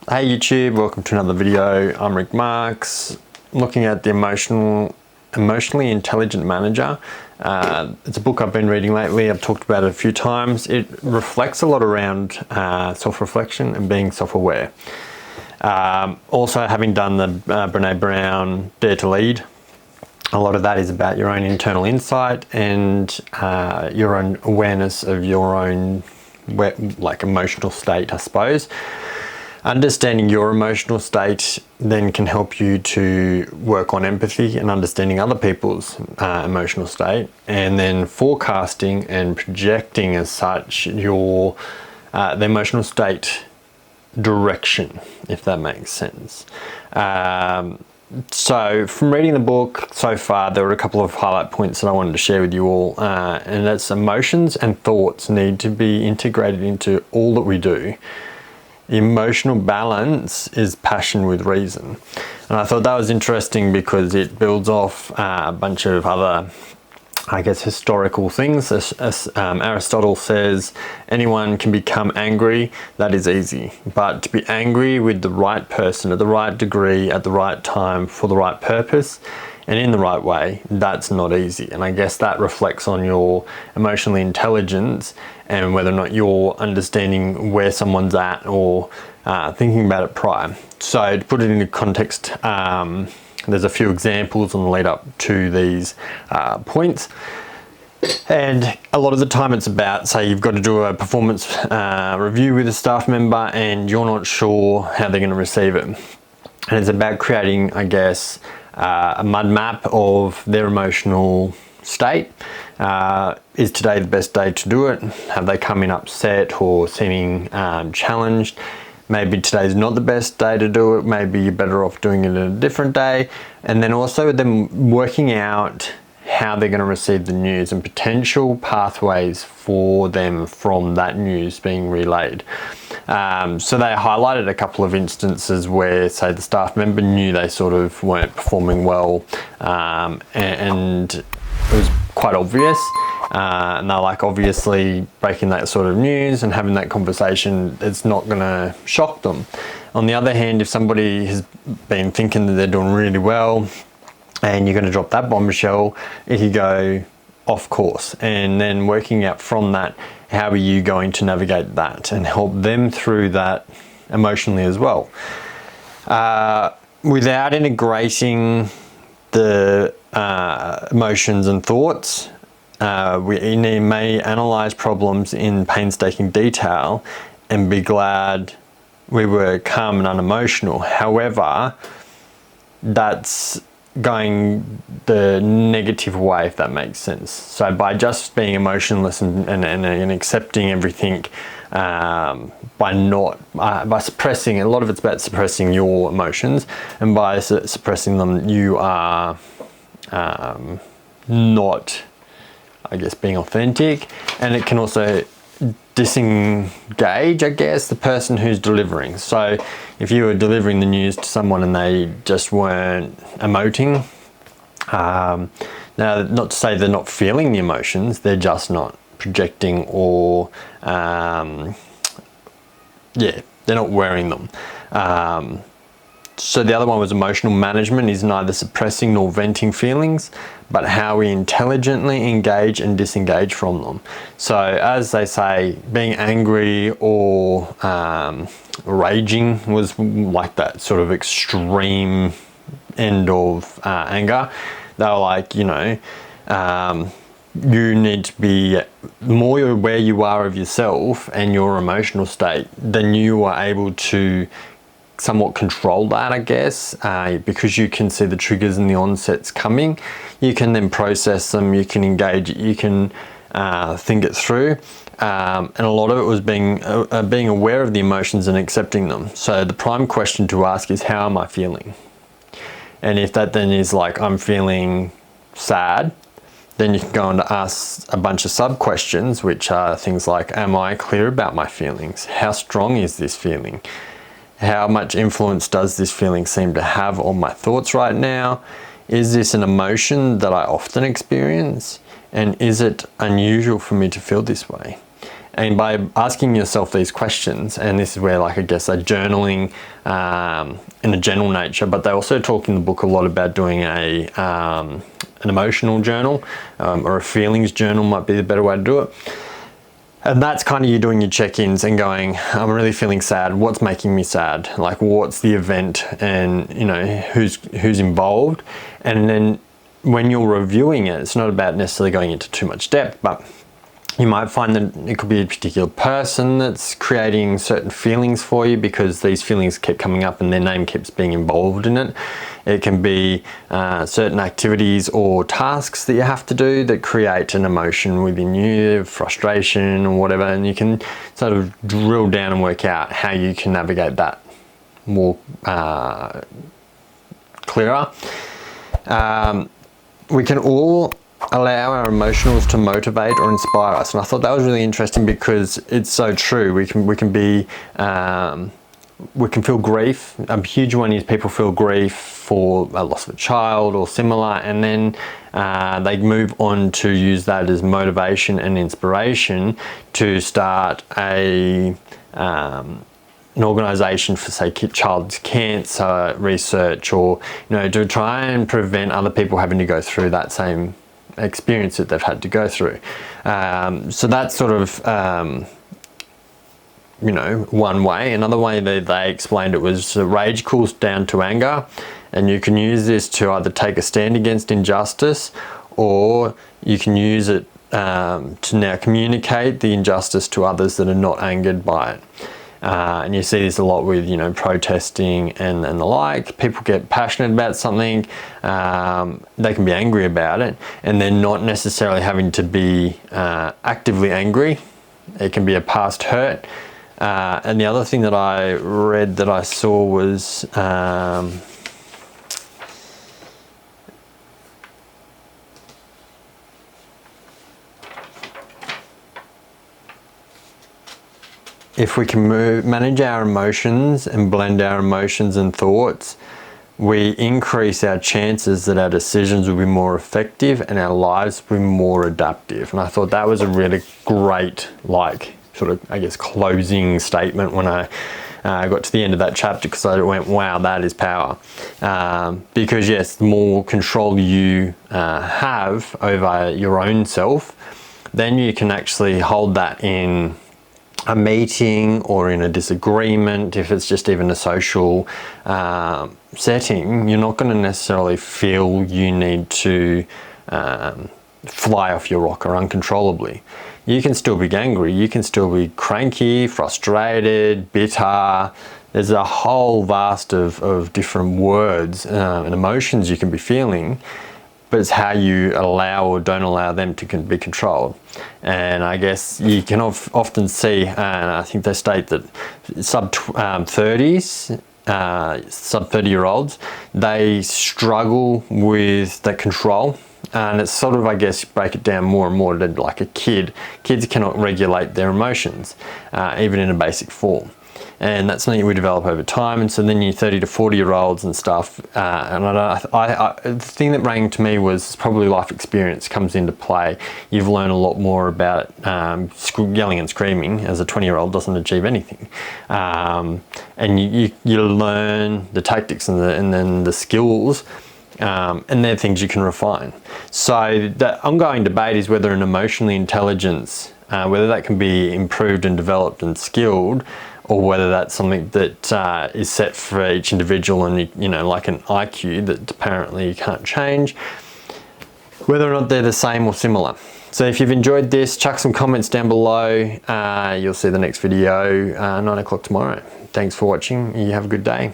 Hey YouTube, welcome to another video. I'm Rick Marks, looking at the Emotionally Intelligent Manager. It's a book I've been reading lately. I've talked about it a few times. It reflects a lot around self-reflection and being self-aware. Also, having done the Brené Brown Dare to Lead, a lot of that is about your own internal insight and your own awareness of your own emotional state, I suppose. Understanding your emotional state then can help you to work on empathy and understanding other people's emotional state, and then forecasting and projecting as such the emotional state direction, if that makes sense. So from reading the book so far, there were a couple of highlight points that I wanted to share with you all, and that's emotions and thoughts need to be integrated into all that we do. Emotional balance is passion with reason. And I thought that was interesting because it builds off a bunch of other, historical things. As Aristotle says, anyone can become angry, that is easy. But to be angry with the right person at the right degree, at the right time, for the right purpose, and in the right way, that's not easy. And I guess that reflects on your emotional intelligence and whether or not you're understanding where someone's at or thinking about it prior. So to put it into context, there's a few examples on the lead up to these points. And a lot of the time it's about, say you've got to do a performance review with a staff member and you're not sure how they're going to receive it. And it's about creating, a mud map of their emotional state. Is today the best day to do it? Have they come in upset or seeming challenged? Maybe today's not the best day to do it. Maybe you're better off doing it a different day. And then also them working out how they're going to receive the news and potential pathways for them from that news being relayed. So they highlighted a couple of instances where, say, the staff member knew they sort of weren't performing well, and it was quite obvious. And they're like, obviously breaking that sort of news and having that conversation, it's not going to shock them. On the other hand, if somebody has been thinking that they're doing really well and you're going to drop that bombshell, it could go off course. And then working out from that, how are you going to navigate that and help them through that emotionally as well? Without integrating the emotions and thoughts, we may analyze problems in painstaking detail and be glad we were calm and unemotional. However, that's going the negative way, if that makes sense. So by just being emotionless and accepting everything, by suppressing, a lot of it's about suppressing your emotions, and by suppressing them you are not, being authentic, and it can also disengage, the person who's delivering. So if you were delivering the news to someone and they just weren't emoting, now not to say they're not feeling the emotions, they're just not projecting or they're not wearing them. So the other one was emotional management is neither suppressing nor venting feelings, but how we intelligently engage and disengage from them. So as they say, being angry or raging was like that sort of extreme end of anger. They were like, you need to be more aware you are of yourself and your emotional state, then you are able to somewhat control that, because you can see the triggers and the onsets coming. You can then process them, you can engage it, you can think it through. And a lot of it was being aware of the emotions and accepting them. So the prime question to ask is, how am I feeling? And if that then is like, I'm feeling sad, then you can go on to ask a bunch of sub questions, which are things like, am I clear about my feelings? How strong is this feeling? How much influence does this feeling seem to have on my thoughts right now? Is this an emotion that I often experience? And is it unusual for me to feel this way? And by asking yourself these questions, and this is where, like, I guess a journaling in a general nature, but they also talk in the book a lot about doing an emotional journal, or a feelings journal might be the better way to do it. And that's kind of you doing your check-ins and going, I'm really feeling sad. What's making me sad? Like, what's the event, and you know, who's involved. And then when you're reviewing it, it's not about necessarily going into too much depth, but you might find that it could be a particular person that's creating certain feelings for you because these feelings keep coming up and their name keeps being involved in it. It can be certain activities or tasks that you have to do that create an emotion within you, frustration or whatever, and you can sort of drill down and work out how you can navigate that more clearer. We can all allow our emotions to motivate or inspire us, and I thought that was really interesting because it's so true. We can feel grief. A huge one is people feel grief for a loss of a child or similar, and then they move on to use that as motivation and inspiration to start an organisation for, say, child's cancer research, or you know, to try and prevent other people having to go through that same experience that they've had to go through. So that's sort of you know, one way. Another way that they explained it was rage cools down to anger, and you can use this to either take a stand against injustice, or you can use it to now communicate the injustice to others that are not angered by it. And you see this a lot with, you know, protesting and the like. People get passionate about something, they can be angry about it, and they're not necessarily having to be actively angry. It can be a past hurt. And the other thing that I read that I saw was if we can manage our emotions and blend our emotions and thoughts, we increase our chances that our decisions will be more effective and our lives will be more adaptive. And I thought that was a really great, like, sort of, I guess, closing statement when I got to the end of that chapter, because I went, wow, that is power. Because yes, the more control you have over your own self, then you can actually hold that in a meeting or in a disagreement. If it's just even a social setting, you're not going to necessarily feel you need to fly off your rocker uncontrollably. You can still be angry, you can still be cranky, frustrated, bitter. There's a whole vast of different words and emotions you can be feeling, but it's how you allow or don't allow them to be controlled. And I guess you can often see, and I think they state that sub 30-year-olds, they struggle with the control. And it's sort of, I guess, break it down more and more to like a kid. Kids cannot regulate their emotions, even in a basic form. And that's something we develop over time. And so then you 30 to 40-year-olds and stuff. And the thing that rang to me was probably life experience comes into play. You've learned a lot more about yelling and screaming as a 20-year-old doesn't achieve anything. And you learn the tactics and then the skills. And they're things you can refine. So the ongoing debate is whether an emotionally intelligence, whether that can be improved and developed and skilled, or whether that's something that is set for each individual, and you know, like an IQ that apparently you can't change, whether or not they're the same or similar. So if you've enjoyed this, chuck some comments down below. You'll see the next video 9 o'clock tomorrow. Thanks for watching. You have a good day.